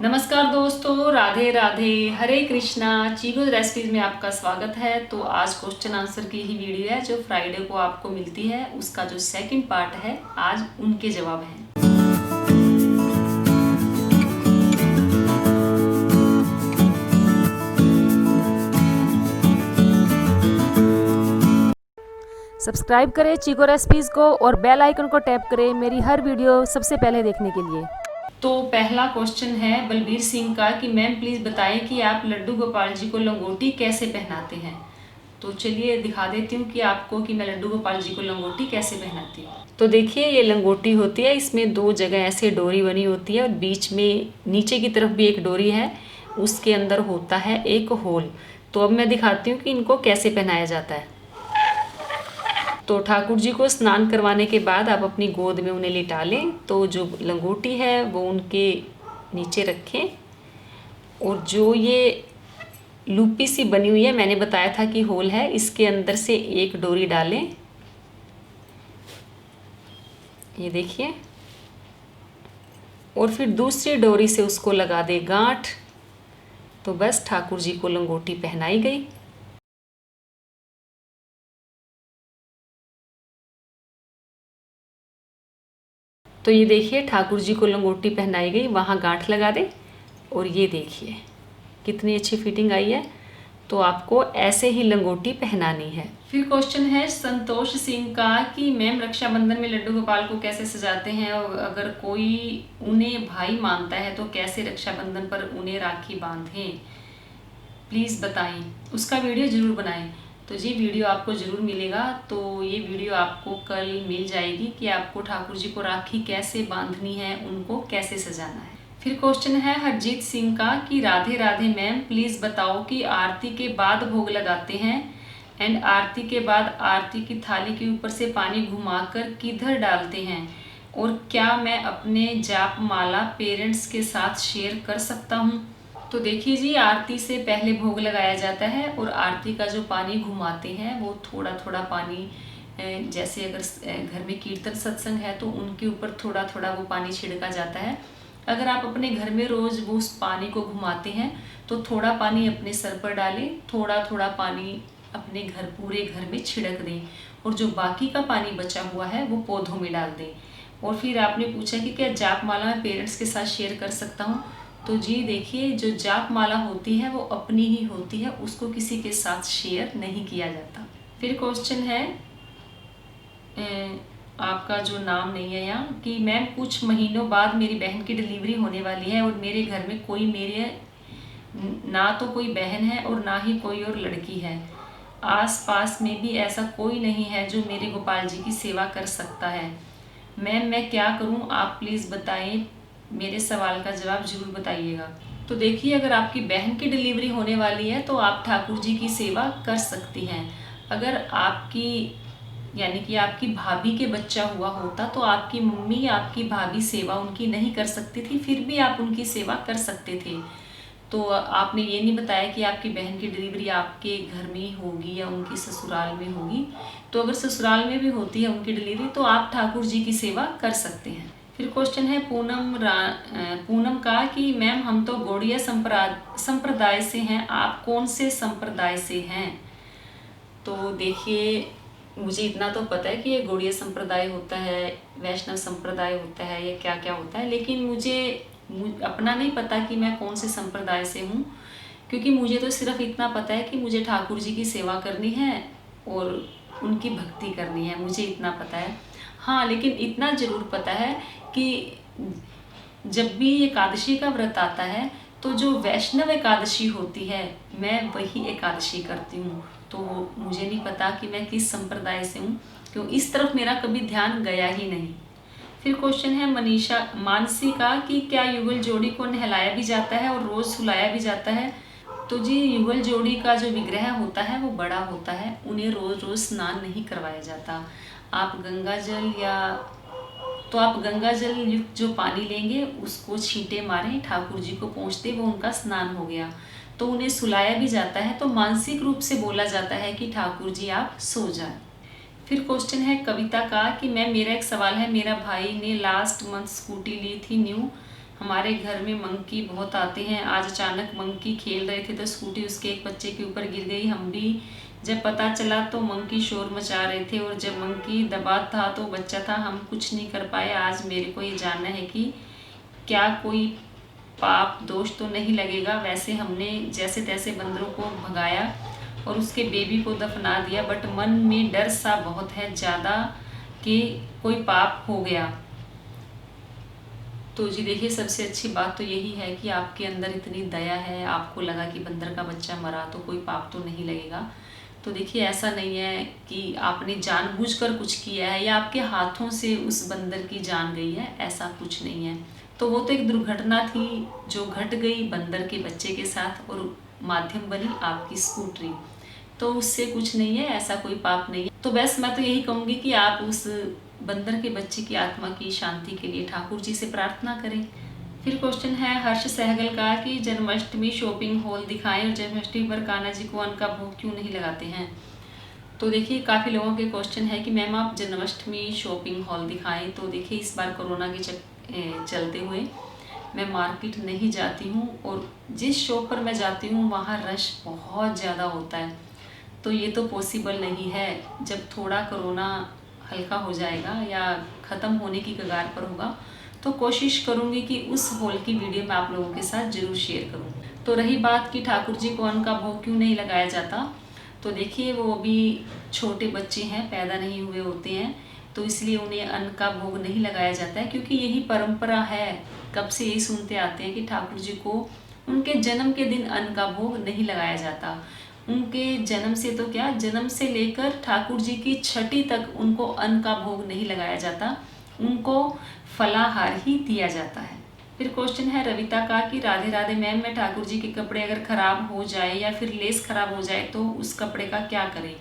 नमस्कार दोस्तों, राधे राधे, हरे कृष्णा। चीगो रेसिपीज में आपका स्वागत है। तो आज क्वेश्चन आंसर की ही वीडियो है जो फ्राइडे को आपको मिलती है। उसका जो सेकंड पार्ट है, आज उनके जवाब हैं। सब्सक्राइब करें चीगो रेसिपीज़ को और बेल आइकन को टैप करें मेरी हर वीडियो सबसे पहले देखने के लिए। तो पहला क्वेश्चन है बलबीर सिंह का कि मैम प्लीज़ बताएं कि आप लड्डू गोपाल जी को लंगोटी कैसे पहनाते हैं। तो चलिए दिखा देती हूँ कि आपको कि मैं लड्डू गोपाल जी को लंगोटी कैसे पहनाती हूँ। तो देखिए, ये लंगोटी होती है, इसमें दो जगह ऐसे डोरी बनी होती है और बीच में नीचे की तरफ भी एक डोरी है, उसके अंदर होता है एक होल। तो अब मैं दिखाती हूँ कि इनको कैसे पहनाया जाता है। तो ठाकुर जी को स्नान करवाने के बाद आप अपनी गोद में उन्हें लिटा लें। तो जो लंगोटी है वो उनके नीचे रखें और जो ये लूपी सी बनी हुई है, मैंने बताया था कि होल है, इसके अंदर से एक डोरी डालें। ये देखिए, और फिर दूसरी डोरी से उसको लगा दे गांठ। तो बस ठाकुर जी को लंगोटी पहनाई गई। तो ये देखिए, ठाकुर जी को लंगोटी पहनाई गई, वहाँ गांठ लगा दे। और ये देखिए कितनी अच्छी फिटिंग आई है। तो आपको ऐसे ही लंगोटी पहनानी है। फिर क्वेश्चन है संतोष सिंह का कि मैम रक्षाबंधन में लड्डू गोपाल को कैसे सजाते हैं, और अगर कोई उन्हें भाई मानता है तो कैसे रक्षाबंधन पर उन्हें राखी बांधें, प्लीज़ बताएं। उसका वीडियो ज़रूर बनाएं। तो जी वीडियो आपको ज़रूर मिलेगा। तो ये वीडियो आपको कल मिल जाएगी कि आपको ठाकुर जी को राखी कैसे बांधनी है, उनको कैसे सजाना है। फिर क्वेश्चन है हरजीत सिंह का कि राधे राधे मैम प्लीज़ बताओ कि आरती के बाद भोग लगाते हैं एंड आरती के बाद आरती की थाली के ऊपर से पानी घुमाकर किधर डालते हैं, और क्या मैं अपने जाप माला पेरेंट्स के साथ शेयर कर सकता हूँ। तो देखिए जी, आरती से पहले भोग लगाया जाता है और आरती का जो पानी घुमाते हैं वो थोड़ा थोड़ा पानी, जैसे अगर घर में कीर्तन सत्संग है तो उनके ऊपर थोड़ा थोड़ा वो पानी छिड़का जाता है। अगर आप अपने घर में रोज़ वो उस पानी को घुमाते हैं तो थोड़ा पानी अपने सर पर डालें, थोड़ा थोड़ा पानी अपने घर पूरे घर में छिड़क दें, और जो बाकी का पानी बचा हुआ है वो पौधों में डाल दें। और फिर आपने पूछा कि क्या जाप माला मैं पेरेंट्स के साथ शेयर कर सकता हूँ। तो जी देखिए, जो जाप माला होती है वो अपनी ही होती है, उसको किसी के साथ शेयर नहीं किया जाता। फिर क्वेश्चन है आपका जो नाम नहीं है यहाँ, कि मैम कुछ महीनों बाद मेरी बहन की डिलीवरी होने वाली है और मेरे घर में कोई मेरे ना तो कोई बहन है और ना ही कोई और लड़की है। आस पास में भी ऐसा कोई नहीं है जो मेरे गोपाल जी की सेवा कर सकता है। मैम मैं क्या करूं, आप प्लीज़ बताएं। मेरे सवाल का जवाब ज़रूर बताइएगा। तो देखिए, अगर आपकी बहन की डिलीवरी होने वाली है तो आप ठाकुर जी की सेवा कर सकती हैं। अगर आपकी यानी कि आपकी भाभी के बच्चा हुआ होता तो आपकी मम्मी, आपकी भाभी सेवा उनकी नहीं कर सकती थी, फिर भी आप उनकी सेवा कर सकते थे। तो आपने ये नहीं बताया कि आपकी बहन की डिलीवरी आपके घर में ही होगी या उनकी ससुराल में होगी। तो अगर ससुराल में भी होती है उनकी डिलीवरी तो आप ठाकुर जी की सेवा कर सकते हैं। फिर क्वेश्चन है पूनम का कि मैम हम तो गौड़िया संप्रदाय से हैं, आप कौन से संप्रदाय से हैं। तो देखिए, मुझे इतना तो पता है कि ये गौड़िया संप्रदाय होता है, वैष्णव संप्रदाय होता है, ये क्या क्या होता है, लेकिन मुझे अपना नहीं पता कि मैं कौन से संप्रदाय से हूँ, क्योंकि मुझे तो सिर्फ इतना पता है कि मुझे ठाकुर जी की सेवा करनी है और उनकी भक्ति करनी है, मुझे इतना पता है। हाँ, लेकिन इतना ज़रूर पता है कि जब भी एकादशी का व्रत आता है तो जो वैष्णव एकादशी होती है मैं वही एकादशी करती हूँ। तो मुझे नहीं पता कि मैं किस संप्रदाय से हूँ, क्यों इस तरफ मेरा कभी ध्यान गया ही नहीं। फिर क्वेश्चन है मानसी का कि क्या युगल जोड़ी को नहलाया भी जाता है और रोज़ सुलाया भी जाता है। तो जी, युगल जोड़ी का जो विग्रह होता है वो बड़ा होता है, उन्हें रोज़ रोज़ स्नान नहीं करवाया जाता। आप गंगा जल युक्त जो पानी लेंगे उसको छींटे मारें, ठाकुर जी को पहुँचते वो उनका स्नान हो गया। तो उन्हें सुलाया भी जाता है, तो मानसिक रूप से बोला जाता है कि ठाकुर जी आप सो जाएं। फिर क्वेश्चन है कविता का कि मैम मेरा एक सवाल है, मेरा भाई ने लास्ट मंथ स्कूटी ली थी न्यू, हमारे घर में मंकी बहुत आते हैं। आज अचानक मंकी खेल रहे थे तो स्कूटी उसके एक बच्चे के ऊपर गिर गई। हम भी जब पता चला तो मंकी शोर मचा रहे थे और जब मंकी दबा था तो बच्चा था, हम कुछ नहीं कर पाए। आज मेरे को ये जानना है कि क्या कोई पाप दोष तो नहीं लगेगा। वैसे हमने जैसे तैसे बंदरों को भगाया और उसके बेबी को दफना दिया, बट मन में डर सा बहुत है ज़्यादा कि कोई पाप हो गया। तो जी देखिए, सबसे अच्छी बात तो यही है कि आपके अंदर इतनी दया है, आपको लगा कि बंदर का बच्चा मरा तो कोई पाप तो नहीं लगेगा। तो देखिए, ऐसा नहीं है कि आपने जानबूझकर कुछ किया है या आपके हाथों से उस बंदर की जान गई है, ऐसा कुछ नहीं है। तो वो तो एक दुर्घटना थी जो घट गई बंदर के बच्चे के साथ और माध्यम बनी आपकी स्कूटरी, तो उससे कुछ नहीं है, ऐसा कोई पाप नहीं है। तो बस मैं तो यही कहूँगी कि आप उस बंदर के बच्चे की आत्मा की शांति के लिए ठाकुर जी से प्रार्थना करें। फिर क्वेश्चन है हर्ष सहगल का कि जन्माष्टमी शॉपिंग हॉल दिखाएं और जन्माष्टमी पर कान्हा जी को अन्न का भोग क्यों नहीं लगाते हैं। तो देखिए, काफ़ी लोगों के क्वेश्चन है कि मैम आप जन्माष्टमी शॉपिंग हॉल दिखाएं। तो देखिए, इस बार कोरोना के चलते हुए मैं मार्केट नहीं जाती हूँ और जिस शॉप पर मैं जाती हूँ वहाँ रश बहुत ज़्यादा होता है, तो ये तो पॉसिबल नहीं है। जब थोड़ा कोरोना हल्का हो जाएगा या ख़त्म होने की कगार पर होगा तो कोशिश करूँगी कि उस हॉल की वीडियो मैं आप लोगों के साथ ज़रूर शेयर करूँ। तो रही बात कि ठाकुर जी को अन्न का भोग क्यों नहीं लगाया जाता, तो देखिए, वो अभी छोटे बच्चे हैं, पैदा नहीं हुए होते हैं, तो इसलिए उन्हें अन्न का भोग नहीं लगाया जाता है, क्योंकि यही परंपरा है। कब से यही सुनते आते हैं कि ठाकुर जी को उनके जन्म के दिन अन्न का भोग नहीं लगाया जाता। उनके जन्म से तो क्या, जन्म से लेकर ठाकुर जी की छठी तक उनको अन्न का भोग नहीं लगाया जाता, उनको फलाहार ही दिया जाता है। फिर क्वेश्चन है रविता का कि राधे राधे मैम, मैं ठाकुर जी के कपड़े अगर ख़राब हो जाए या फिर लेस ख़राब हो जाए तो उस कपड़े का क्या करें।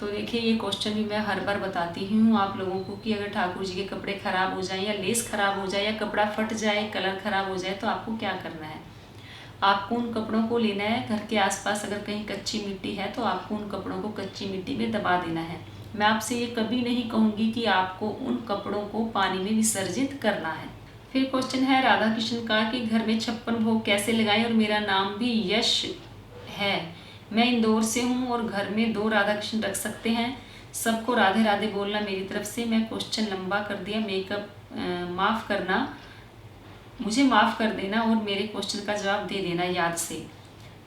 तो देखिए, ये क्वेश्चन भी मैं हर बार बताती हूँ आप लोगों को कि अगर ठाकुर जी के कपड़े ख़राब हो जाए या लेस ख़राब हो जाए या कपड़ा फट जाए, कलर ख़राब हो जाए, तो आपको क्या करना है। आपको उन कपड़ों को लेना है, घर के आसपास अगर कहीं कच्ची मिट्टी है तो आपको उन कपड़ों को कच्ची मिट्टी में दबा देना है। मैं आपसे ये कभी नहीं कहूँगी कि आपको उन कपड़ों को पानी में विसर्जित करना है। फिर क्वेश्चन है राधा कृष्ण का कि घर में 56 भोग कैसे लगाएं और मेरा नाम भी यश है, मैं इंदौर से हूँ और घर में 2 राधा कृष्ण रख सकते हैं। सबको राधे राधे बोलना मेरी तरफ से। मैं क्वेश्चन लंबा कर दिया, माफ़ करना, मुझे माफ़ कर देना और मेरे क्वेश्चन का जवाब दे देना याद से।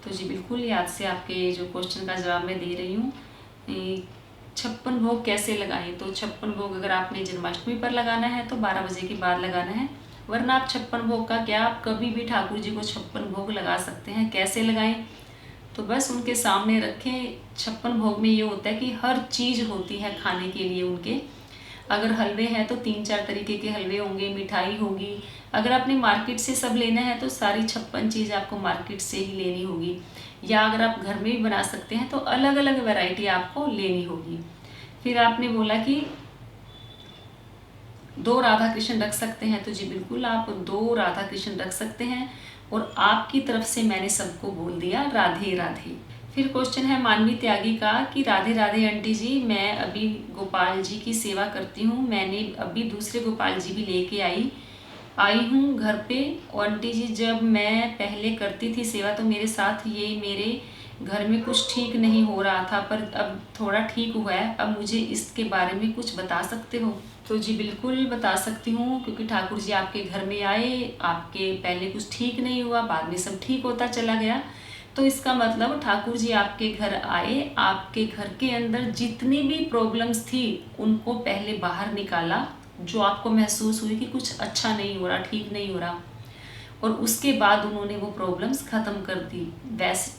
तो जी बिल्कुल याद से आपके जो क्वेश्चन का जवाब मैं दे रही हूँ। 56 भोग कैसे लगाएं, तो 56 भोग अगर आपने जन्माष्टमी पर लगाना है तो 12 बजे के बाद लगाना है, वरना आप 56 भोग का क्या, आप कभी भी ठाकुर जी को 56 भोग लगा सकते हैं। कैसे लगाएं, तो बस उनके सामने रखें। 56 भोग में ये होता है कि हर चीज़ होती है खाने के लिए उनके। अगर हलवे हैं तो 3-4 तरीके के हलवे होंगे, मिठाई होगी। अगर आपने मार्केट से सब लेना है तो सारी 56 चीज़ आपको मार्केट से ही लेनी होगी, या अगर आप घर में भी बना सकते हैं तो अलग अलग वैरायटी आपको लेनी होगी। फिर आपने बोला कि 2 राधा कृष्ण रख सकते हैं, तो जी बिल्कुल आप 2 राधा कृष्ण रख सकते हैं और आपकी तरफ से मैंने सबको बोल दिया राधे राधे। फिर क्वेश्चन है मानवी त्यागी का कि राधे राधे आंटी जी, मैं अभी गोपाल जी की सेवा करती हूँ, मैंने अभी दूसरे गोपाल जी भी लेके आई हूँ घर पे। और आंटी जी, जब मैं पहले करती थी सेवा तो मेरे साथ ये मेरे घर में कुछ ठीक नहीं हो रहा था, पर अब थोड़ा ठीक हुआ है। अब मुझे इसके बारे में कुछ बता सकते हो। तो जी बिल्कुल बता सकती हूँ, क्योंकि ठाकुर जी आपके घर में आए, आपके पहले कुछ ठीक नहीं हुआ, बाद में सब ठीक होता चला गया। तो इसका मतलब ठाकुर जी आपके घर आए, आपके घर के अंदर जितनी भी प्रॉब्लम्स थी उनको पहले बाहर निकाला, जो आपको महसूस हुई कि कुछ अच्छा नहीं हो रहा, ठीक नहीं हो रहा, और उसके बाद उन्होंने वो प्रॉब्लम्स ख़त्म कर दी।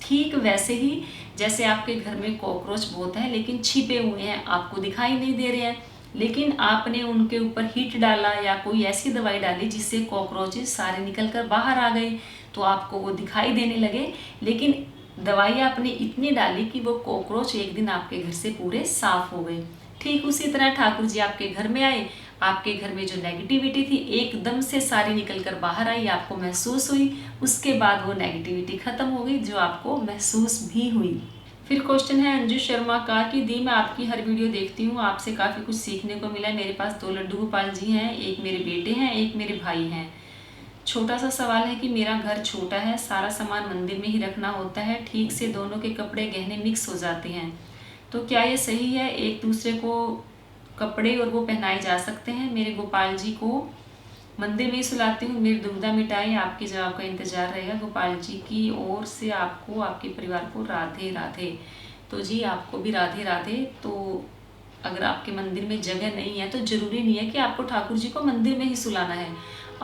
ठीक वैसे ही जैसे आपके घर में कॉकरोच बहुत हैं लेकिन छिपे हुए हैं, आपको दिखाई नहीं दे रहे हैं, लेकिन आपने उनके ऊपर हीट डाला या कोई ऐसी दवाई डाली जिससे कॉकरोचेस सारे निकल कर बाहर आ गए, तो आपको वो दिखाई देने लगे। लेकिन दवाई आपने इतनी डाली कि वो कॉकरोच एक दिन आपके घर से पूरे साफ हो गए। ठीक उसी तरह ठाकुर जी आपके घर में आए, आपके घर में जो नेगेटिविटी थी एकदम से सारी निकल कर बाहर आई, आपको महसूस हुई, उसके बाद वो नेगेटिविटी खत्म हो गई जो आपको महसूस भी हुई। फिर क्वेश्चन है अंजू शर्मा का कि दी, मैं आपकी हर वीडियो देखती हूँ, आपसे काफ़ी कुछ सीखने को मिला है। मेरे पास 2 लड्डू गोपाल जी हैं, एक मेरे बेटे हैं, एक मेरे भाई हैं। छोटा सा सवाल है कि मेरा घर छोटा है, सारा सामान मंदिर में ही रखना होता है, ठीक से दोनों के कपड़े गहने मिक्स हो जाते हैं, तो क्या ये सही है? एक दूसरे को कपड़े और वो पहनाए जा सकते हैं? मेरे गोपाल जी को मंदिर में ही सुलाती हूँ, मेरी दुविधा मिटाएं। आपके जवाब का इंतजार रहेगा। गोपाल जी की ओर से आपको, आपके परिवार को राधे राधे। तो जी आपको भी राधे राधे। तो अगर आपके मंदिर में जगह नहीं है तो ज़रूरी नहीं है कि आपको ठाकुर जी को मंदिर में ही सुलाना है।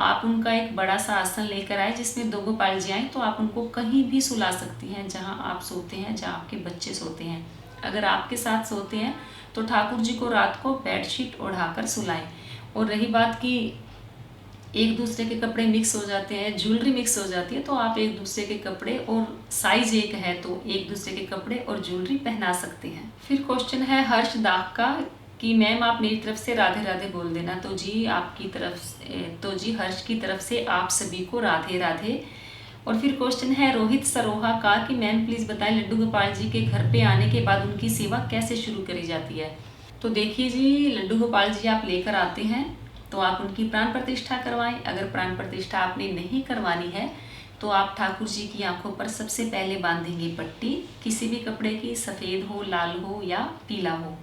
आप उनका एक बड़ा सा आसन लेकर आए जिसमें 2 गोपाल जी आएँ, तो आप उनको कहीं भी सुला सकती हैं जहाँ आप सोते हैं, जहाँ आपके बच्चे सोते हैं। अगर आपके साथ सोते हैं तो ठाकुर जी को रात को बेडशीट ओढ़ाकर सुलाएं। और रही बात कि एक दूसरे के कपड़े मिक्स हो जाते हैं, ज्वेलरी मिक्स हो जाती है, तो आप एक दूसरे के कपड़े और साइज एक है तो एक दूसरे के कपड़े और ज्वेलरी पहना सकते हैं। फिर क्वेश्चन है हर्ष दाग का कि मैम आप मेरी तरफ से राधे राधे बोल देना। तो जी आपकी तरफ से, तो जी हर्ष की तरफ से आप सभी को राधे राधे। और फिर क्वेश्चन है रोहित सरोहा का कि मैम प्लीज़ बताएं लड्डू गोपाल जी के घर पे आने के बाद उनकी सेवा कैसे शुरू करी जाती है। तो देखिए जी, लड्डू गोपाल जी आप लेकर आते हैं तो आप उनकी प्राण प्रतिष्ठा करवाएं। अगर प्राण प्रतिष्ठा आपने नहीं करवानी है तो आप ठाकुर जी की आंखों पर सबसे पहले बांधेंगे पट्टी, किसी भी कपड़े की, सफ़ेद हो, लाल हो या पीला हो।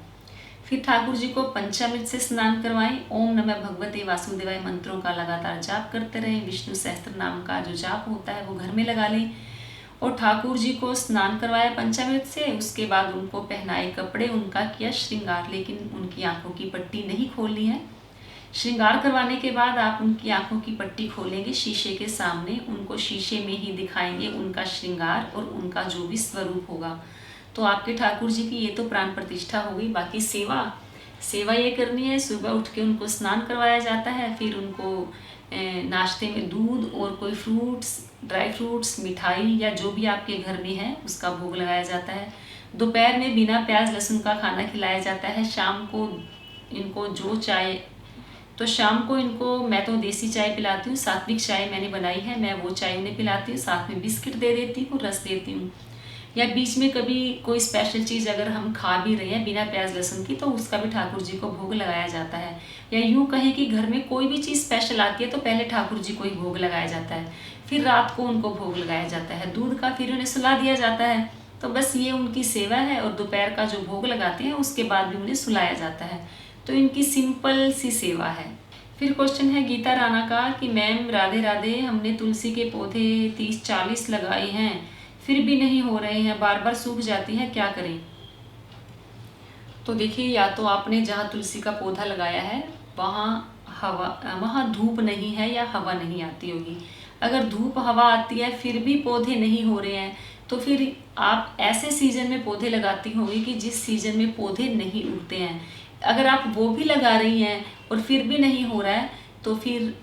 फिर ठाकुर जी को पंचामृत से स्नान करवाएं। ओम नमः भगवते वासुदेवाय मंत्रों का लगातार जाप करते रहें। विष्णु सहस्त्र नाम का जो जाप होता है वो घर में लगा लें। और ठाकुर जी को स्नान करवाया पंचामृत से, उसके बाद उनको पहनाए कपड़े, उनका किया श्रृंगार, लेकिन उनकी आंखों की पट्टी नहीं खोलनी है। श्रृंगार करवाने के बाद आप उनकी आंखों की पट्टी खोलेंगे शीशे के सामने, उनको शीशे में ही दिखाएंगे उनका श्रृंगार और उनका जो भी स्वरूप होगा। तो आपके ठाकुर जी की ये तो प्राण प्रतिष्ठा हो गई। बाकी सेवा ये करनी है, सुबह उठ के उनको स्नान करवाया जाता है, फिर उनको नाश्ते में दूध और कोई फ्रूट्स, ड्राई फ्रूट्स, मिठाई या जो भी आपके घर में है उसका भोग लगाया जाता है। दोपहर में बिना प्याज लहसुन का खाना खिलाया जाता है। शाम को इनको जो चाय, तो शाम को इनको मैं तो देसी चाय पिलाती हूँ, सात्विक चाय मैंने बनाई है, मैं वो चाय उन्हें पिलाती हूँ, साथ में बिस्किट दे देती हूँ, रस देती हूँ। या बीच में कभी कोई स्पेशल चीज़ अगर हम खा भी रहे हैं बिना प्याज लहसुन की तो उसका भी ठाकुर जी को भोग लगाया जाता है। या यूँ कहें कि घर में कोई भी चीज़ स्पेशल आती है तो पहले ठाकुर जी को ही भोग लगाया जाता है, फिर रात को उनको भोग लगाया जाता है दूध का, फिर उन्हें सुला दिया जाता है। तो बस ये उनकी सेवा है। और दोपहर का जो भोग लगाते हैं उसके बाद भी उन्हें सुलाया जाता है। तो इनकी सिंपल सी सेवा है। फिर क्वेश्चन है गीता राणा का कि मैम राधे राधे, हमने तुलसी के पौधे 30-40 लगाए हैं, फिर भी नहीं हो रहे हैं, बार बार सूख जाती हैं, क्या करें। तो देखिए, या तो आपने जहाँ तुलसी का पौधा लगाया है वहाँ धूप नहीं है या हवा नहीं आती होगी। अगर धूप हवा आती है फिर भी पौधे नहीं हो रहे हैं तो फिर आप ऐसे सीजन में पौधे लगाती होंगी कि जिस सीजन में पौधे नहीं उगते हैं। अगर आप वो भी लगा रही हैं और फिर भी नहीं हो रहा है तो फिर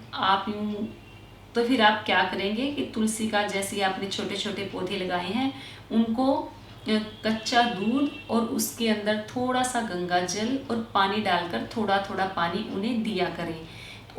आप क्या करेंगे कि तुलसी का, जैसे आपने छोटे छोटे पौधे लगाए हैं, उनको कच्चा दूध और उसके अंदर थोड़ा सा गंगा जल और पानी डालकर थोड़ा थोड़ा पानी उन्हें दिया करें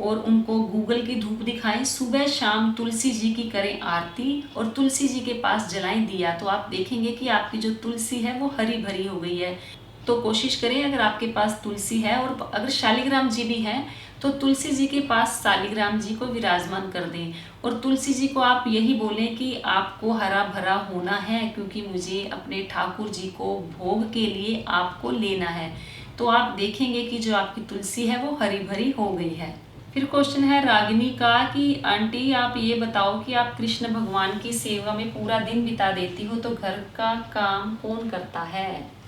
और उनको गूगल की धूप दिखाएं। सुबह शाम तुलसी जी की करें आरती और तुलसी जी के पास जलाएं दिया, तो आप देखेंगे कि आपकी जो तुलसी है वो हरी भरी हो गई है। तो कोशिश करें, अगर आपके पास तुलसी है और अगर शालिग्राम जी भी हैं तो तुलसी जी के पास शालिग्राम जी को विराजमान कर दें और तुलसी जी को आप यही बोलें कि आपको हरा भरा होना है क्योंकि मुझे अपने ठाकुर जी को भोग के लिए आपको लेना है। तो आप देखेंगे कि जो आपकी तुलसी है वो हरी भरी हो गई है। फिर क्वेश्चन है रागिनी का कि आंटी आप ये बताओ कि आप कृष्ण भगवान की सेवा में पूरा दिन बिता देती हो तो घर का काम कौन करता है।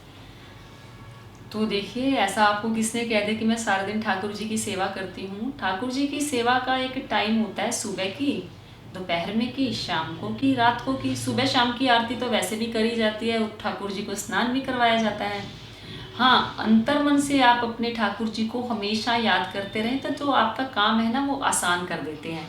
तो देखिए, ऐसा आपको किसने कह दिया कि मैं सारा दिन ठाकुर जी की सेवा करती हूँ। ठाकुर जी की सेवा का एक टाइम होता है, सुबह की, दोपहर में की, शाम को की, रात को की। सुबह शाम की आरती तो वैसे भी करी जाती है, ठाकुर जी को स्नान भी करवाया जाता है। हाँ, अंतर्मन से आप अपने ठाकुर जी को हमेशा याद करते रहें तो जो आपका काम है ना वो आसान कर देते हैं।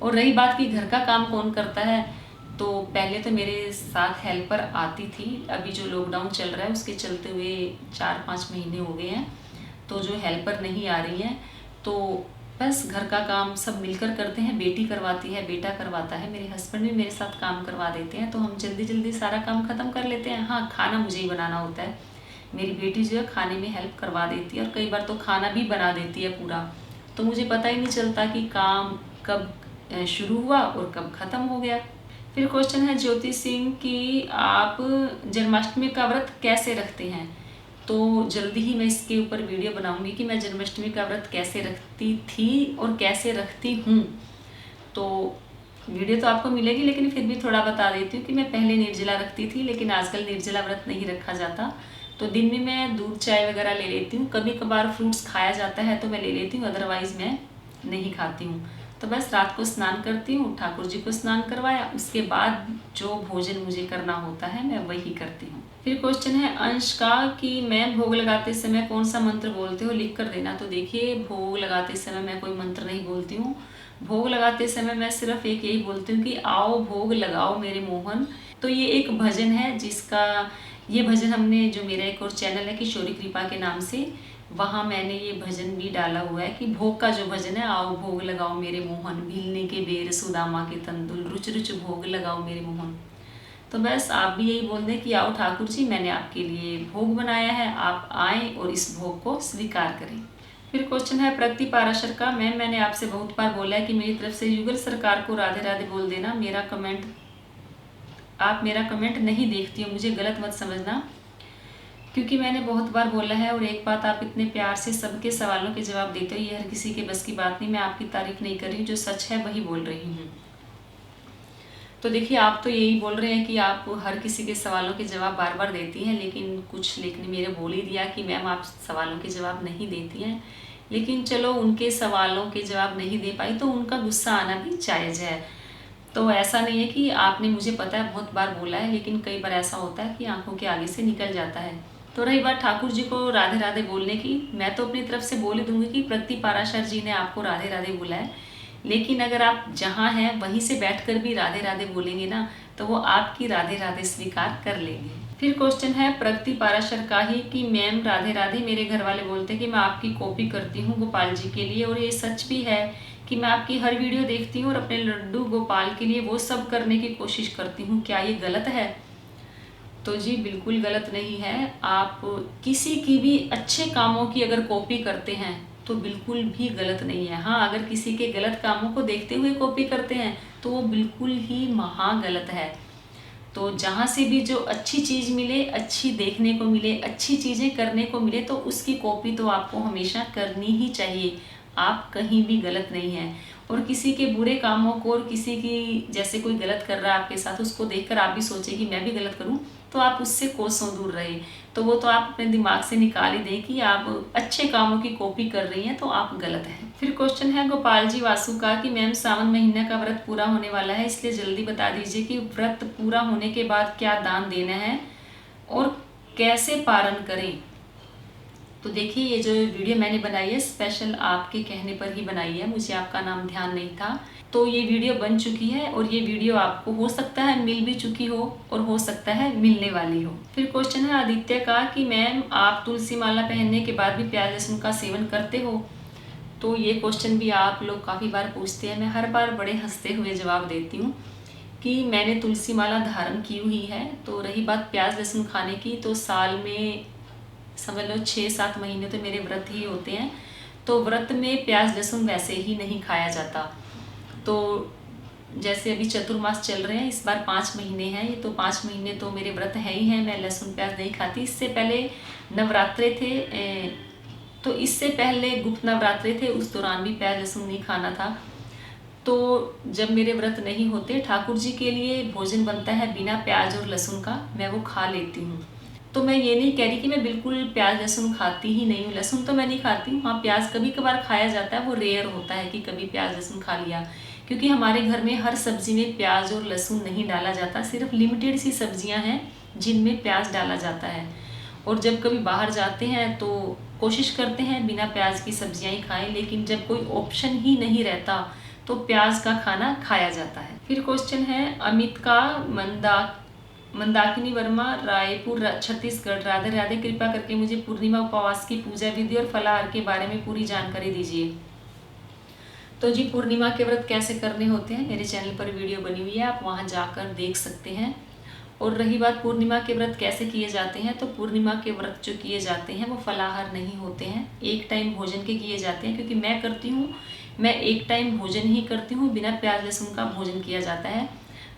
और रही बात कि घर का काम कौन करता है, तो पहले तो मेरे साथ हेल्पर आती थी। अभी जो लॉकडाउन चल रहा है उसके चलते हुए 4-5 महीने हो गए हैं तो जो हेल्पर नहीं आ रही हैं, तो बस घर का काम सब मिलकर करते हैं। बेटी करवाती है, बेटा करवाता है, मेरे हस्बैंड भी मेरे साथ काम करवा देते हैं, तो हम जल्दी जल्दी सारा काम ख़त्म कर लेते हैं। हाँ, खाना मुझे ही बनाना होता है, मेरी बेटी जो है खाने में हेल्प करवा देती है और कई बार तो खाना भी बना देती है पूरा, तो मुझे पता ही नहीं चलता कि काम कब शुरू हुआ और कब ख़त्म हो गया। फिर क्वेश्चन है ज्योति सिंह कि आप जन्माष्टमी का व्रत कैसे रखते हैं। तो जल्दी ही मैं इसके ऊपर वीडियो बनाऊंगी कि मैं जन्माष्टमी का व्रत कैसे रखती थी और कैसे रखती हूँ। तो वीडियो तो आपको मिलेगी, लेकिन फिर भी थोड़ा बता देती हूँ कि मैं पहले निर्जला रखती थी, लेकिन आजकल निर्जला व्रत नहीं रखा जाता। तो दिन में मैं दूध चाय वगैरह ले लेती हूँ, कभी कभार फ्रूट्स खाया जाता है तो मैं ले लेती हूँ, अदरवाइज़ मैं नहीं खाती हूँ। तो बस रात को स्नान करती हूँ, ठाकुर जी को स्नान करवाया, उसके बाद जो भोजन मुझे करना होता है मैं वही करती हूँ। फिर क्वेश्चन है अंश का कि मैं भोग लगाते समय कौन सा मंत्र बोलते हो, लिख कर देना। तो देखिए, भोग लगाते समय मैं कोई मंत्र नहीं बोलती हूँ। भोग लगाते समय मैं सिर्फ एक यही बोलती हूँ कि आओ भोग लगाओ मेरे मोहन। तो ये एक भजन है, ये भजन हमने, जो मेरा एक और चैनल है किशोरी कृपा के नाम से, वहाँ मैंने ये भजन भी डाला हुआ है कि भोग का जो भजन है, आओ भोग लगाओ मेरे मोहन, भीलने के बेर सुदामा के तंदुल, रुच रुच भोग लगाओ मेरे मोहन। तो बस आप भी यही बोल दें कि आओ ठाकुर जी, मैंने आपके लिए भोग बनाया है, आप आएँ और इस भोग को स्वीकार करें। फिर क्वेश्चन है प्रगति पाराशर का, मैंने आपसे बहुत बार बोला है कि मेरी तरफ से युगल सरकार को राधे राधे बोल देना। आप मेरा कमेंट नहीं देखती हो, मुझे गलत मत समझना, क्योंकि मैंने बहुत बार बोला है। और एक बात, आप इतने प्यार से सबके सवालों के जवाब देते हो, ये हर किसी के बस की बात नहीं। मैं आपकी तारीफ नहीं कर रही हूँ, जो सच है वही बोल रही हूँ। तो देखिए, आप तो यही बोल रहे हैं कि आप हर किसी के सवालों के जवाब बार बार देती हैं, लेकिन कुछ लेखन मेरे बोल ही दिया कि मैम आप सवालों के जवाब नहीं देती हैं। लेकिन चलो, उनके सवालों के जवाब नहीं दे पाई तो उनका गुस्सा आना भी जायज़ है। तो ऐसा नहीं है कि आपने, मुझे पता है बहुत बार बोला है, लेकिन कई बार ऐसा होता है कि आंखों के आगे से निकल जाता है। तो रही बात ठाकुर जी को राधे राधे बोलने की, मैं तो अपनी तरफ से बोल ही दूंगी कि प्रगति पाराशर जी ने आपको राधे राधे बोला है, लेकिन अगर आप जहाँ हैं वहीं से बैठकर भी राधे राधे बोलेंगे ना, तो वो आपकी राधे राधे स्वीकार कर लेंगे। फिर क्वेश्चन है प्रगति पाराशर का ही कि मैम राधे राधे, मेरे घर वाले बोलते हैं कि मैं आपकी कॉपी करती हूँ गोपाल जी के लिए, और ये सच भी है कि मैं आपकी हर वीडियो देखती हूँ और अपने लड्डू गोपाल के लिए वो सब करने की कोशिश करती हूँ, क्या ये गलत है? तो जी बिल्कुल गलत नहीं है। आप किसी की भी अच्छे कामों की अगर कॉपी करते हैं तो बिल्कुल भी गलत नहीं है। हाँ, अगर किसी के गलत कामों को देखते हुए कॉपी करते हैं तो वो बिल्कुल ही महा गलत है। तो जहाँ से भी जो अच्छी चीज़ मिले, अच्छी देखने को मिले, अच्छी चीज़ें करने को मिले, तो उसकी कॉपी तो आपको हमेशा करनी ही चाहिए। आप कहीं भी गलत नहीं हैं। और किसी के बुरे कामों को, और किसी की, जैसे कोई गलत कर रहा है आपके साथ, उसको देखकर आप भी सोचें कि मैं भी गलत करूं, तो आप उससे कोसों दूर रहे। तो वो तो आप अपने दिमाग से निकाल ही दें कि आप अच्छे कामों की कॉपी कर रही हैं, तो आप गलत हैं। फिर क्वेश्चन है गोपाल जी वासु का कि मैम सावन महीने का व्रत पूरा होने वाला है, इसलिए जल्दी बता दीजिए कि व्रत पूरा होने के बाद क्या दान देना है और कैसे पारण करें। तो देखिए, ये जो वीडियो मैंने बनाई है स्पेशल आपके कहने पर ही बनाई है, मुझे आपका नाम ध्यान नहीं था। तो ये वीडियो बन चुकी है और ये वीडियो आपको हो सकता है मिल भी चुकी हो और हो सकता है मिलने वाली हो। फिर क्वेश्चन है आदित्य का कि मैम आप तुलसी माला पहनने के बाद भी प्याज लहसुन का सेवन करते हो। तो ये क्वेश्चन भी आप लोग काफ़ी बार पूछते हैं, मैं हर बार बड़े हंसते हुए जवाब देती हूँ कि मैंने तुलसी माला धारण की हुई है। तो रही बात प्याज लहसुन खाने की, तो साल में समझ लो 6-7 महीने तो मेरे व्रत ही होते हैं। तो व्रत में प्याज लहसुन वैसे ही नहीं खाया जाता। तो जैसे अभी चतुर्मास चल रहे हैं, इस बार 5 महीने हैं ये, तो 5 महीने तो मेरे व्रत है ही हैं, मैं लहसुन प्याज नहीं खाती। इससे पहले नवरात्रे थे, तो इससे पहले गुप्त नवरात्रे थे, उस दौरान भी प्याज लहसुन नहीं खाना था। तो जब मेरे व्रत नहीं होते, ठाकुर जी के लिए भोजन बनता है बिना प्याज और लहसुन का, मैं वो खा लेती हूँ। तो मैं ये नहीं कह रही कि मैं बिल्कुल प्याज लहसुन खाती ही नहीं हूँ, लहसुन तो मैं नहीं खाती हूँ। हाँ, प्याज कभी कभार खाया जाता है, वो रेयर होता है कि कभी प्याज लहसुन खा लिया, क्योंकि हमारे घर में हर सब्जी में प्याज और लहसुन नहीं डाला जाता। सिर्फ लिमिटेड सी सब्जियां हैं जिनमें प्याज डाला जाता है। और जब कभी बाहर जाते हैं तो कोशिश करते हैं बिना प्याज की सब्जियां ही खाएं, लेकिन जब कोई ऑप्शन ही नहीं रहता तो प्याज का खाना खाया जाता है। फिर क्वेश्चन है अमित का, मंदाकिनी वर्मा, रायपुर छत्तीसगढ़, राधे राधे, कृपा करके मुझे पूर्णिमा उपवास की पूजा विधि और फलाहार के बारे में पूरी जानकारी दीजिए। तो जी, पूर्णिमा के व्रत कैसे करने होते हैं, मेरे चैनल पर वीडियो बनी हुई है, आप वहां जाकर देख सकते हैं। और रही बात पूर्णिमा के व्रत कैसे किए जाते हैं, तो पूर्णिमा के व्रत जो किए जाते हैं वो फलाहार नहीं होते हैं, एक टाइम भोजन के किए जाते हैं। क्योंकि मैं करती हूँ मैं एक टाइम भोजन ही करती हूँ, बिना प्याज लहसुन का भोजन किया जाता है।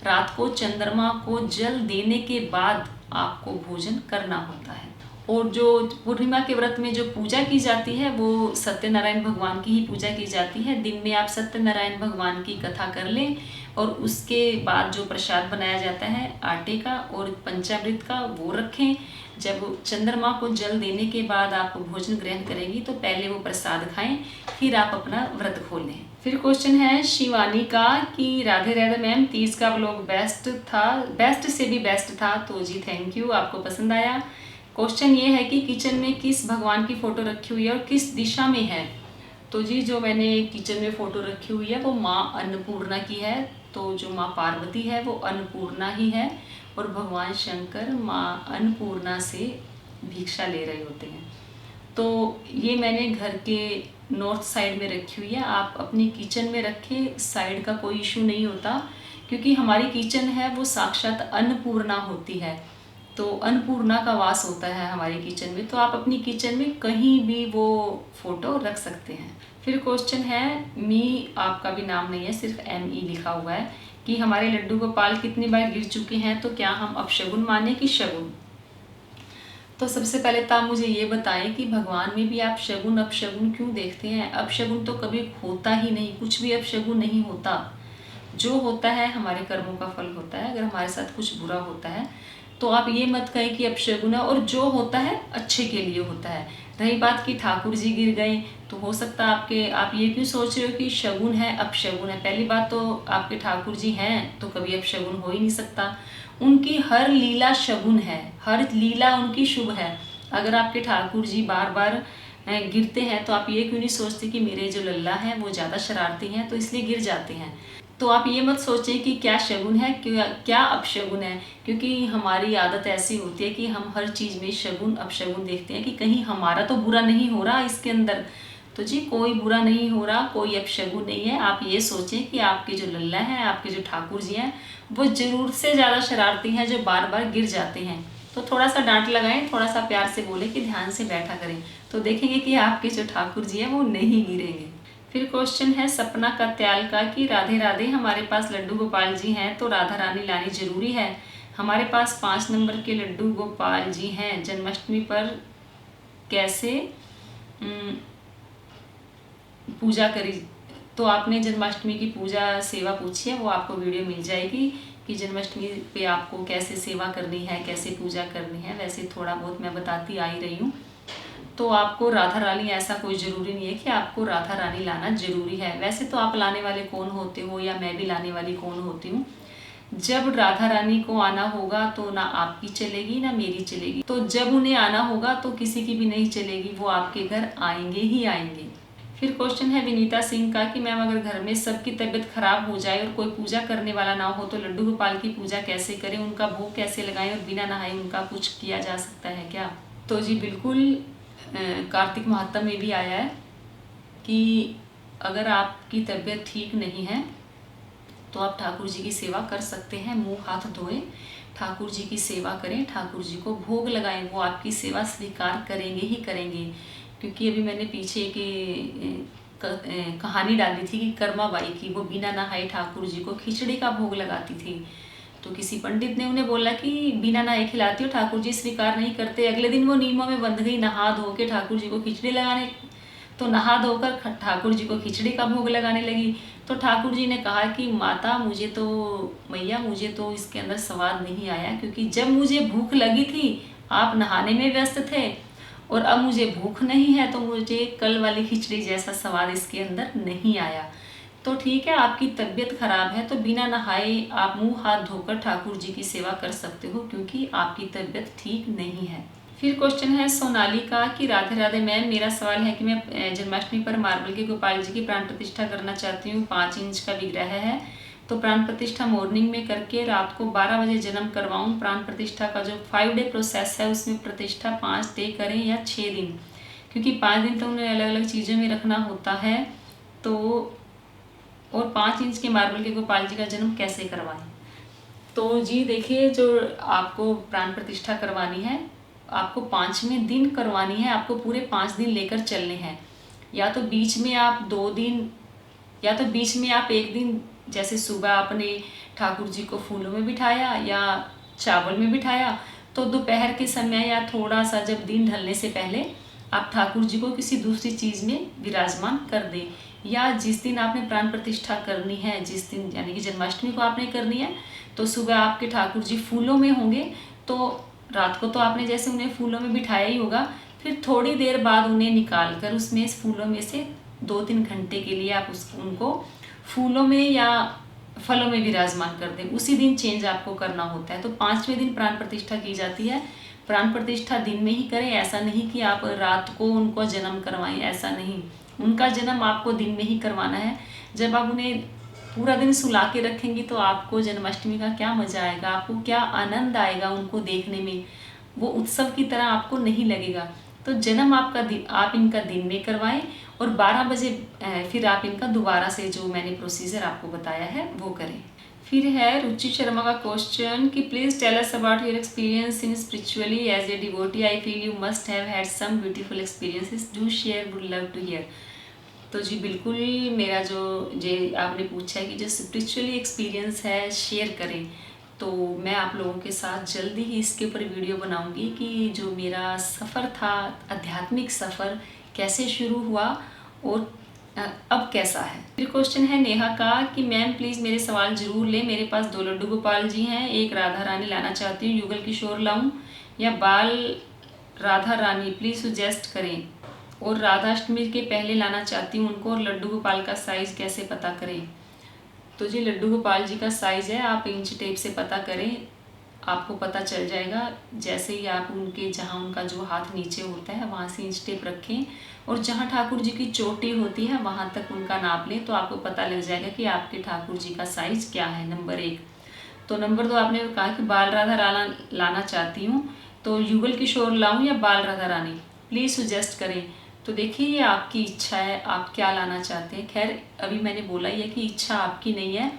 रात को चंद्रमा को जल देने के बाद आपको भोजन करना होता है। और जो पूर्णिमा के व्रत में जो पूजा की जाती है वो सत्यनारायण भगवान की ही पूजा की जाती है। दिन में आप सत्यनारायण भगवान की कथा कर लें और उसके बाद जो प्रसाद बनाया जाता है आटे का और पंचामृत का वो रखें। जब चंद्रमा को जल देने के बाद आप भोजन ग्रहण करेंगी तो पहले वो प्रसाद खाएं, फिर आप अपना व्रत खोलें। फिर क्वेश्चन है शिवानी का कि राधे राधे मैम, तीज का व्लॉग बेस्ट था, बेस्ट से भी बेस्ट था। तो जी थैंक यू, आपको पसंद आया। क्वेश्चन ये है कि किचन में किस भगवान की फ़ोटो रखी हुई है और किस दिशा में है। तो जी जो मैंने किचन में फ़ोटो रखी हुई है वो माँ अन्नपूर्णा की है। तो जो माँ पार्वती है वो अन्नपूर्णा ही है और भगवान शंकर माँ अन्नपूर्णा से भिक्षा ले रहे होते हैं। तो ये मैंने घर के नॉर्थ साइड में रखी हुई है। आप अपनी किचन में रखें, साइड का कोई इशू नहीं होता, क्योंकि हमारी किचन है वो साक्षात अन्नपूर्णा होती है। तो अन्नपूर्णा का वास होता है हमारी किचन में। तो आप अपनी किचन में कहीं भी वो फोटो रख सकते हैं। फिर क्वेश्चन है, मी आपका भी नाम नहीं है, सिर्फ ME लिखा हुआ है, कि हमारे लड्डू गोपाल कितनी बार गिर चुके हैं, तो क्या हम अपशगुन माने कि शगुन। तो सबसे पहले तो आप मुझे ये बताएं कि भगवान में भी आप शगुन अपशगुन क्यों देखते हैं। अपशगुन तो कभी होता ही नहीं, कुछ भी अपशगुन नहीं होता। जो होता है हमारे कर्मों का फल होता है। अगर हमारे साथ कुछ बुरा होता है तो आप ये मत कहें कि अपशगुन है, और जो होता है अच्छे के लिए होता है। रही बात कि ठाकुर जी गिर गए, तो हो सकता है आप ये क्यों सोच रहे हो कि शगुन है अपशगुन है। पहली बात तो आपके ठाकुर जी हैं तो कभी अपशगुन हो ही नहीं सकता। उनकी हर लीला शगुन है, हर लीला उनकी शुभ है। अगर आपके ठाकुर जी बार बार गिरते हैं तो आप ये क्यों नहीं सोचते कि मेरे जो लल्ला हैं वो ज़्यादा शरारती हैं तो इसलिए गिर जाते हैं। तो आप ये मत सोचें कि क्या शगुन है क्या अपशगुन है, क्योंकि हमारी आदत ऐसी होती है कि हम हर चीज़ में शगुन अपशगुन देखते हैं कि कहीं हमारा तो बुरा नहीं हो रहा इसके अंदर। तो जी कोई बुरा नहीं हो रहा, कोई अपशगुन नहीं है। आप ये सोचें कि आपके जो लल्ला हैं, आपके जो ठाकुर जी हैं, वो ज़रूरत से ज़्यादा शरारती हैं, जो बार बार गिर जाते हैं। तो थोड़ा सा डांट लगाएं, थोड़ा सा प्यार से बोलें कि ध्यान से बैठा करें, तो देखेंगे कि आपके जो ठाकुर जी हैं वो नहीं गिरेंगे। फिर क्वेश्चन है सपना कत्याल का कि राधे राधे, हमारे पास लड्डू गोपाल जी हैं तो राधा रानी लानी जरूरी है। हमारे पास 5 नंबर के लड्डू गोपाल जी हैं, जन्माष्टमी पर कैसे पूजा करी। तो आपने जन्माष्टमी की पूजा सेवा पूछी है, वो आपको वीडियो मिल जाएगी कि जन्माष्टमी पे आपको कैसे सेवा करनी है, कैसे पूजा करनी है। वैसे थोड़ा बहुत मैं बताती आ ही रही हूँ। तो आपको राधा रानी, ऐसा कोई ज़रूरी नहीं है कि आपको राधा रानी लाना ज़रूरी है। वैसे तो आप लाने वाले कौन होते हो, या मैं भी लाने वाली कौन होती हूँ। जब राधा रानी को आना होगा तो ना आपकी चलेगी ना मेरी चलेगी। तो जब उन्हें आना होगा तो किसी की भी नहीं चलेगी, वो आपके घर आएंगे ही आएंगे। फिर क्वेश्चन है विनीता सिंह का कि मैम अगर घर में सबकी तबीयत खराब हो जाए और कोई पूजा करने वाला ना हो तो लड्डू गोपाल की पूजा कैसे करें, उनका भोग कैसे लगाएं और बिना नहाए उनका कुछ किया जा सकता है क्या। तो जी बिल्कुल, कार्तिक महात्म में भी आया है कि अगर आपकी तबीयत ठीक नहीं है तो आप ठाकुर जी की सेवा कर सकते हैं। मुंह हाथ धोएं, ठाकुर जी की सेवा करें, ठाकुर जी को भोग लगाएं, वो आपकी सेवा स्वीकार करेंगे ही करेंगे। क्योंकि अभी मैंने पीछे एक कहानी डाली थी कि कर्मा बाई की, वो बिना नहाए ठाकुर जी को खिचड़ी का भोग लगाती थी। तो किसी पंडित ने उन्हें बोला कि बिना नहाए खिलाती हो, ठाकुर जी स्वीकार नहीं करते। अगले दिन वो नीमों में बंध गई, नहा धो के ठाकुर जी को खिचड़ी लगाने। तो नहा धोकर ठाकुर जी को खिचड़ी का भोग लगाने लगी। तो ठाकुर जी ने कहा कि माता मुझे तो, मैया मुझे तो इसके अंदर स्वाद नहीं आया, क्योंकि जब मुझे भूख लगी थी आप नहाने में व्यस्त थे और अब मुझे भूख नहीं है, तो मुझे कल वाली खिचड़ी जैसा स्वाद इसके अंदर नहीं आया। तो ठीक है, आपकी तबीयत खराब है तो बिना नहाए आप मुंह हाथ धोकर ठाकुर जी की सेवा कर सकते हो, क्योंकि आपकी तबीयत ठीक नहीं है। फिर क्वेश्चन है सोनाली का कि राधे राधे मैम, मेरा सवाल है कि मैं जन्माष्टमी पर मार्बल के गोपाल जी की प्राण प्रतिष्ठा करना चाहती हूँ। 5 इंच का विग्रह है, तो प्राण प्रतिष्ठा मॉर्निंग में करके रात को 12 बजे जन्म करवाऊँ। प्राण प्रतिष्ठा का जो 5 डे प्रोसेस है उसमें प्रतिष्ठा 5 डे करें या 6 दिन, क्योंकि 5 दिन तो उन्हें अलग अलग चीज़ों में रखना होता है। तो और 5 इंच के मार्बल के गोपाल जी का जन्म कैसे करवाएं। तो जी देखिए, जो आपको प्राण प्रतिष्ठा करवानी है आपको 5वें दिन करवानी है। आपको पूरे 5 दिन लेकर चलने हैं, या तो बीच में आप 2 दिन या तो बीच में आप एक दिन, जैसे सुबह आपने ठाकुर जी को फूलों में बिठाया या चावल में बिठाया, तो दोपहर के समय या थोड़ा सा जब दिन ढलने से पहले आप ठाकुर जी को किसी दूसरी चीज़ में विराजमान कर दें। या जिस दिन आपने प्राण प्रतिष्ठा करनी है, जिस दिन यानी कि जन्माष्टमी को आपने करनी है, तो सुबह आपके ठाकुर जी फूलों में होंगे, तो रात को तो आपने जैसे उन्हें फूलों में बिठाया ही होगा, फिर थोड़ी देर बाद उन्हें निकाल कर उसमें फूलों में से 2-3 घंटे के लिए आप उनको फूलों में या फलों में विराजमान कर दें। उसी दिन चेंज आपको करना होता है। तो 5वें दिन प्राण प्रतिष्ठा की जाती है। प्राण प्रतिष्ठा दिन में ही करें, ऐसा नहीं कि आप रात को उनको जन्म करवाएं, ऐसा नहीं। उनका जन्म आपको दिन में ही करवाना है। जब आप उन्हें पूरा दिन सुला के रखेंगी तो आपको जन्माष्टमी का क्या मज़ा आएगा, आपको क्या आनंद आएगा उनको देखने में, वो उत्सव की तरह आपको नहीं लगेगा। तो जन्म आप इनका दिन में करवाएं और 12 बजे फिर आप इनका दोबारा से जो मैंने प्रोसीजर आपको बताया है वो करें। फिर है रुचि शर्मा का क्वेश्चन कि please tell us about your experience in spiritually as a devotee. I feel you must have had some beautiful experiences, do share, would love to hear. तो जी बिल्कुल, मेरा जो आपने पूछा है कि जो स्पिरिचुअली एक्सपीरियंस है शेयर करें, तो मैं आप लोगों के साथ जल्दी ही इसके ऊपर वीडियो बनाऊंगी कि जो मेरा सफ़र था, आध्यात्मिक सफ़र कैसे शुरू हुआ और अब कैसा है। फिर क्वेश्चन है नेहा का कि मैम प्लीज़ मेरे सवाल ज़रूर लें, मेरे पास 2 लड्डू गोपाल जी हैं, एक राधा रानी लाना चाहती हूँ, युगल किशोर लाऊं या बाल राधा रानी, प्लीज़ सुजेस्ट करें। और राधाष्टमी के पहले लाना चाहती हूँ उनको, और लड्डू गोपाल का साइज़ कैसे पता करें। तो जी लड्डू गोपाल जी का साइज़ है, आप इंच टेप से पता करें, आपको पता चल जाएगा। जैसे ही आप उनके जहाँ उनका जो हाथ नीचे होता है वहाँ से इंच टेप रखें और जहाँ ठाकुर जी की चोटी होती है वहाँ तक उनका नाप लें, तो आपको पता लग जाएगा कि आपके ठाकुर जी का साइज़ क्या है। नंबर 1। तो नंबर 2, आपने कहा कि बाल राधा लाना चाहती हूँ, तो युगल किशोर लाऊं या बाल राधा रानी, प्लीज़ सुजेस्ट करें। तो देखिए ये आपकी इच्छा है, आप क्या लाना चाहते हैं। खैर अभी मैंने बोला ही है कि इच्छा आपकी नहीं है,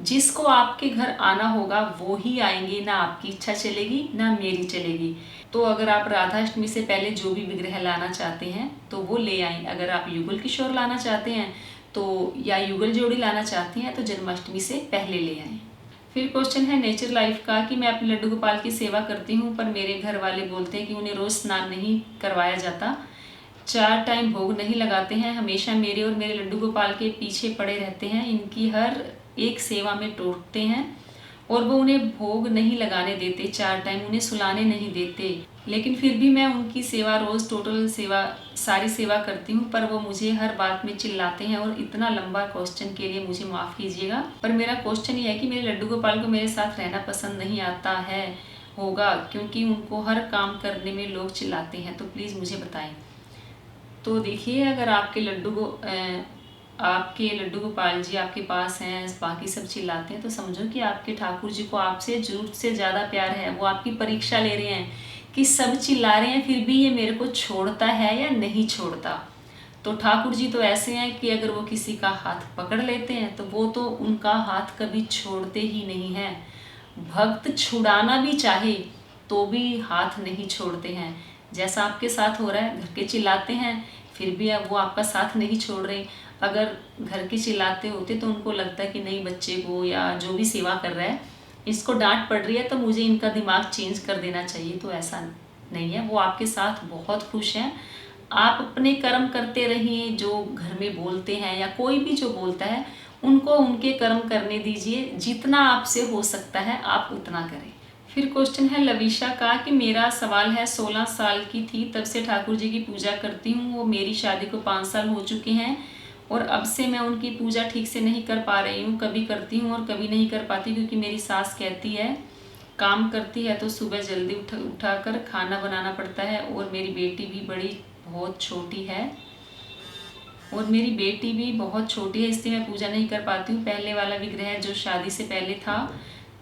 जिसको आपके घर आना होगा वो ही आएंगे, ना आपकी इच्छा चलेगी ना मेरी चलेगी। तो अगर आप राधाष्टमी से पहले जो भी विग्रह लाना चाहते हैं तो वो ले आएं। अगर आप युगल किशोर लाना चाहते हैं तो या युगल जोड़ी लाना चाहती हैं तो जन्माष्टमी से पहले ले आएं। फिर क्वेश्चन है नेचर लाइफ का कि मैं अपने लड्डू गोपाल की सेवा करती हूँ, पर मेरे घर वाले बोलते हैं कि उन्हें रोज़ स्नान नहीं करवाया जाता, 4 टाइम भोग नहीं लगाते हैं, हमेशा मेरे और मेरे लड्डू गोपाल के पीछे पड़े रहते हैं, इनकी हर एक सेवा में टोकते हैं और वो उन्हें भोग नहीं लगाने देते, 4 टाइम उन्हें सुलाने नहीं देते। लेकिन फिर भी मैं उनकी सेवा रोज़ टोटल सेवा सारी सेवा करती हूँ, पर वो मुझे हर बात में चिल्लाते हैं। और इतना लंबा क्वेश्चन के लिए मुझे माफ़ कीजिएगा, पर मेरा क्वेश्चन ये है कि मेरे लड्डू गोपाल को मेरे साथ रहना पसंद नहीं आता है होगा, क्योंकि उनको हर काम करने में लोग चिल्लाते हैं, तो प्लीज़ मुझे बताएं। तो देखिए अगर आपके लड्डू गोपाल जी आपके पास हैं, बाकी सब चिल्लाते हैं, तो समझो कि आपके ठाकुर जी को आपसे जरूरत से ज़्यादा प्यार है। वो आपकी परीक्षा ले रहे हैं कि सब चिल्ला रहे हैं फिर भी ये मेरे को छोड़ता है या नहीं छोड़ता। तो ठाकुर जी तो ऐसे हैं कि अगर वो किसी का हाथ पकड़ लेते हैं तो वो तो उनका हाथ कभी छोड़ते ही नहीं हैं। भक्त छुड़ाना भी चाहे तो भी हाथ नहीं छोड़ते हैं। जैसा आपके साथ हो रहा है, घर के चिल्लाते हैं फिर भी अब वो आपका साथ नहीं छोड़ रहे। अगर घर के चिल्लाते होते तो उनको लगता है कि नहीं, बच्चे को या जो भी सेवा कर रहा है इसको डांट पड़ रही है तो मुझे इनका दिमाग चेंज कर देना चाहिए। तो ऐसा नहीं है, वो आपके साथ बहुत खुश हैं। आप अपने कर्म करते रहिए, जो घर में बोलते हैं या कोई भी जो बोलता है उनको उनके कर्म करने दीजिए, जितना आपसे हो सकता है आप उतना करें। फिर क्वेश्चन है लविशा का कि मेरा सवाल है, 16 साल की थी तब से ठाकुर जी की पूजा करती हूँ, वो मेरी शादी को 5 साल हो चुके हैं और अब से मैं उनकी पूजा ठीक से नहीं कर पा रही हूँ। कभी करती हूँ और कभी नहीं कर पाती, क्योंकि मेरी सास कहती है काम करती है तो सुबह जल्दी उठाकर खाना बनाना पड़ता है, और मेरी बेटी भी बहुत छोटी है इसलिए मैं पूजा नहीं कर पाती हूँ। पहले वाला विग्रह जो शादी से पहले था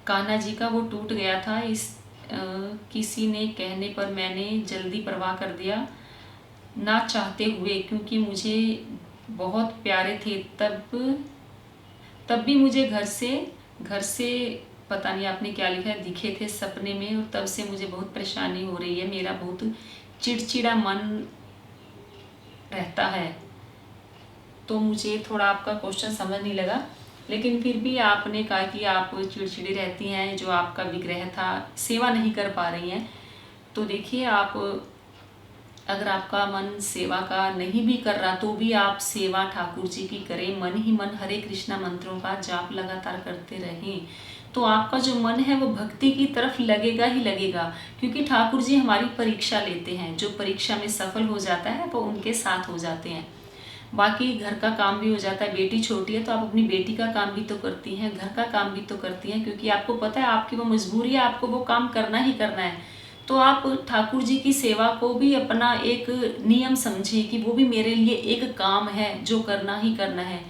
कान्हा जी का, वो टूट गया था। किसी ने कहने पर मैंने जल्दी परवाह कर दिया, ना चाहते हुए, क्योंकि मुझे बहुत प्यारे थे। तब भी मुझे घर से पता नहीं आपने क्या लिखा है, दिखे थे सपने में, और तब से मुझे बहुत परेशानी हो रही है। मेरा बहुत चिड़चिड़ा मन रहता है। तो मुझे थोड़ा आपका क्वेश्चन समझ नहीं लगा, लेकिन फिर भी आपने कहा कि आप चिड़चिड़ी रहती हैं, जो आपका विग्रह था, सेवा नहीं कर पा रही हैं। तो देखिए, आप अगर आपका मन सेवा का नहीं भी कर रहा तो भी आप सेवा ठाकुर जी की करें, मन ही मन हरे कृष्णा मंत्रों का जाप लगातार करते रहें, तो आपका जो मन है वो भक्ति की तरफ लगेगा ही लगेगा। क्योंकि ठाकुर जी हमारी परीक्षा लेते हैं, जो परीक्षा में सफल हो जाता है वो उनके साथ हो जाते हैं। बाकी घर का काम भी हो जाता है, बेटी छोटी है तो आप अपनी बेटी का काम भी तो करती हैं, घर का काम भी तो करती हैं, क्योंकि आपको पता है आपकी वो मजबूरी है, आपको वो काम करना ही करना है। तो आप ठाकुर जी की सेवा को भी अपना एक नियम समझिए कि वो भी मेरे लिए एक काम है जो करना ही करना है।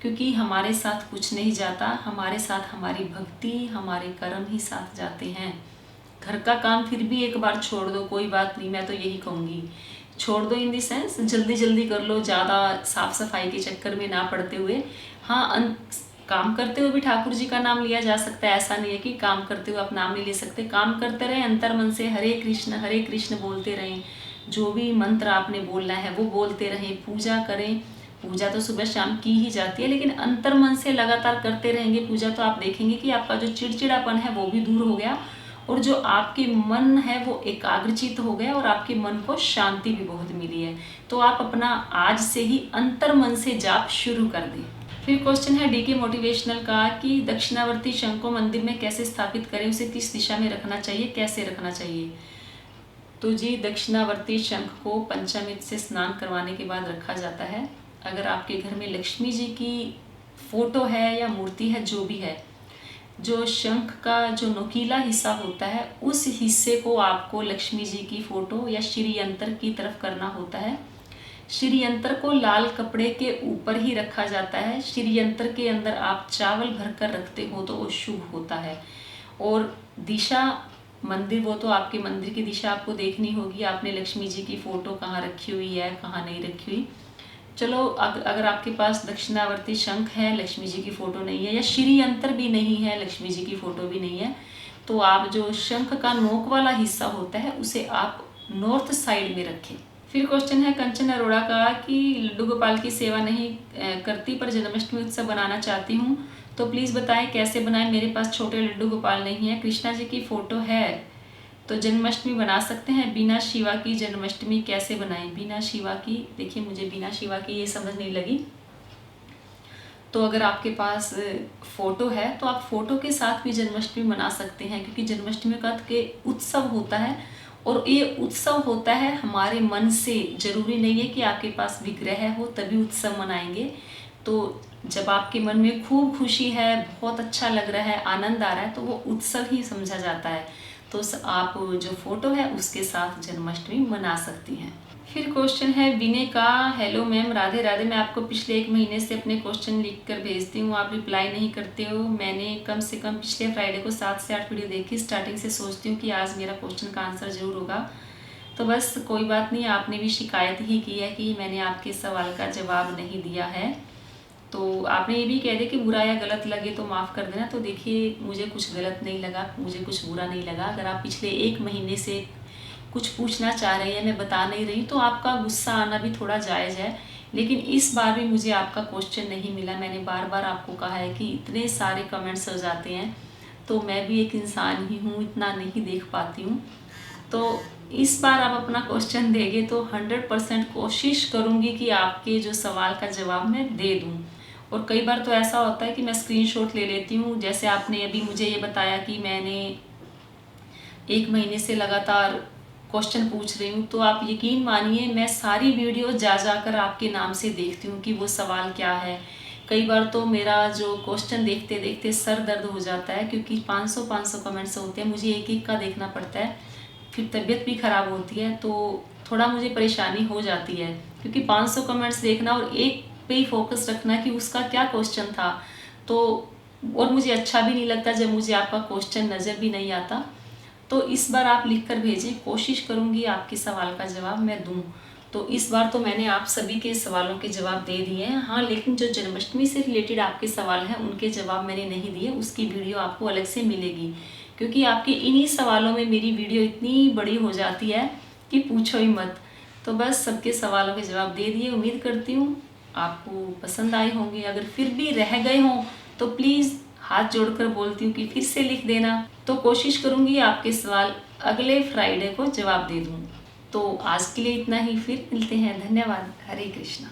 क्योंकि हमारे साथ कुछ नहीं जाता, हमारे साथ हमारी भक्ति, हमारे कर्म ही साथ जाते हैं। घर का काम फिर भी एक बार छोड़ दो, कोई बात नहीं, मैं तो यही कहूँगी, छोड़ दो इन दी सेंस जल्दी जल्दी कर लो, ज़्यादा साफ सफाई के चक्कर में ना पड़ते हुए। हाँ, काम करते हुए भी ठाकुर जी का नाम लिया जा सकता है, ऐसा नहीं है कि काम करते हुए आप नाम नहीं ले सकते। काम करते रहें, अंतर मन से हरे कृष्ण बोलते रहें, जो भी मंत्र आपने बोलना है वो बोलते रहें, पूजा करें। पूजा तो सुबह शाम की ही जाती है, लेकिन अंतर मन से लगातार करते रहेंगे पूजा, तो आप देखेंगे कि आपका जो चिड़चिड़ापन है वो भी दूर हो गया, और जो आपके मन है वो एकाग्रचित हो गया, और आपके मन को शांति भी बहुत मिली है। तो आप अपना आज से ही अंतर मन से जाप शुरू कर दें। फिर क्वेश्चन है डीके मोटिवेशनल का कि दक्षिणावर्ती शंख को मंदिर में कैसे स्थापित करें, उसे किस दिशा में रखना चाहिए, कैसे रखना चाहिए। तो जी, दक्षिणावर्ती शंख को पंचामृत से स्नान करवाने के बाद रखा जाता है। अगर आपके घर में लक्ष्मी जी की फोटो है या मूर्ति है, जो भी है, जो शंख का जो नुकीला हिस्सा होता है उस हिस्से को आपको लक्ष्मी जी की फोटो या श्री यंत्र की तरफ करना होता है। श्री यंत्र को लाल कपड़े के ऊपर ही रखा जाता है। श्री यंत्र के अंदर आप चावल भरकर रखते हो तो वो शुभ होता है। और दिशा मंदिर, वो तो आपके मंदिर की दिशा आपको देखनी होगी, आपने लक्ष्मी जी की फोटो कहाँ रखी हुई है, कहाँ नहीं रखी हुई। चलो, अगर आपके पास दक्षिणावर्ती शंख है, लक्ष्मी जी की फोटो नहीं है, या श्री यंत्र भी नहीं है, लक्ष्मी जी की फोटो भी नहीं है, तो आप जो शंख का नोक वाला हिस्सा होता है उसे आप नॉर्थ साइड में रखें। फिर क्वेश्चन है कंचन अरोड़ा का कि लड्डू गोपाल की सेवा नहीं करती पर जन्माष्टमी उत्सव बनाना चाहती हूँ, तो प्लीज़ बताएं कैसे बनाएं, मेरे पास छोटे लड्डू गोपाल नहीं है। कृष्णा जी की फोटो है तो जन्माष्टमी बना सकते हैं, बिना शिवा की जन्माष्टमी कैसे बनाएं। बिना शिवा की, देखिए मुझे बिना शिवा की ये समझ नहीं लगी। तो अगर आपके पास फोटो है तो आप फोटो के साथ भी जन्माष्टमी मना सकते हैं, क्योंकि जन्माष्टमी का के उत्सव होता है, और ये उत्सव होता है हमारे मन से। जरूरी नहीं है कि आपके पास विग्रह हो तभी उत्सव मनाएंगे। तो जब आपके मन में खूब खुशी है, बहुत अच्छा लग रहा है, आनंद आ रहा है, तो वो उत्सव ही समझा जाता है। तो आप जो फोटो है उसके साथ जन्माष्टमी मना सकती हैं। फिर क्वेश्चन है विनय का, हेलो मैम, राधे राधे, मैं आपको पिछले 1 महीने से अपने क्वेश्चन लिख कर भेजती हूँ, आप रिप्लाई नहीं करते हो। मैंने कम से कम पिछले फ्राइडे को 7 से 8 वीडियो देखी, स्टार्टिंग से सोचती हूँ कि आज मेरा क्वेश्चन का आंसर जरूर होगा। तो बस कोई बात नहीं, आपने भी शिकायत ही की है कि मैंने आपके सवाल का जवाब नहीं दिया है। तो आपने ये भी कह दिया कि बुरा या गलत लगे तो माफ़ कर देना। तो देखिए, मुझे कुछ गलत नहीं लगा, मुझे कुछ बुरा नहीं लगा। अगर आप पिछले 1 महीने से कुछ पूछना चाह रही है, मैं बता नहीं रही, तो आपका गुस्सा आना भी थोड़ा जायज़ है। लेकिन इस बार भी मुझे आपका क्वेश्चन नहीं मिला। मैंने बार बार आपको कहा है कि इतने सारे कमेंट्स हो जाते हैं, तो मैं भी एक इंसान ही हूँ, इतना नहीं देख पाती हूँ। तो इस बार आप अपना क्वेश्चन देंगे तो 100% कोशिश करूँगी कि आपके जो सवाल का जवाब मैं दे दूँ। और कई बार तो ऐसा होता है कि मैं स्क्रीनशॉट ले लेती हूँ, जैसे आपने अभी मुझे ये बताया कि मैंने 1 महीने से लगातार क्वेश्चन पूछ रही हूँ, तो आप यकीन मानिए मैं सारी वीडियो जाकर आपके नाम से देखती हूँ कि वो सवाल क्या है। कई बार तो मेरा जो क्वेश्चन देखते देखते सर दर्द हो जाता है, क्योंकि 500 कमेंट्स होते हैं, मुझे एक एक का देखना पड़ता है, फिर तबीयत भी ख़राब होती है, तो थोड़ा मुझे परेशानी हो जाती है, क्योंकि 500 कमेंट्स देखना और एक पे ही फोकस रखना कि उसका क्या क्वेश्चन था। तो और मुझे अच्छा भी नहीं लगता जब मुझे आपका क्वेश्चन नज़र भी नहीं आता। तो इस बार आप लिख कर भेजें, कोशिश करूँगी आपके सवाल का जवाब मैं दूँ। तो इस बार तो मैंने आप सभी के सवालों के जवाब दे दिए हैं। हाँ, लेकिन जो जन्माष्टमी से रिलेटेड आपके सवाल हैं उनके जवाब मैंने नहीं दिए, उसकी वीडियो आपको अलग से मिलेगी, क्योंकि आपके इन्हीं सवालों में मेरी वीडियो इतनी बड़ी हो जाती है कि पूछो ही मत। तो बस सबके सवालों के जवाब दे दिए। उम्मीद करती हूँ आपको पसंद आए होंगे। अगर फिर भी रह गए हों तो प्लीज़ हाथ जोड़कर बोलती हूँ कि फिर से लिख देना। तो कोशिश करूँगी आपके सवाल अगले फ्राइडे को जवाब दे दूँ। तो आज के लिए इतना ही, फिर मिलते हैं। धन्यवाद। हरे कृष्णा।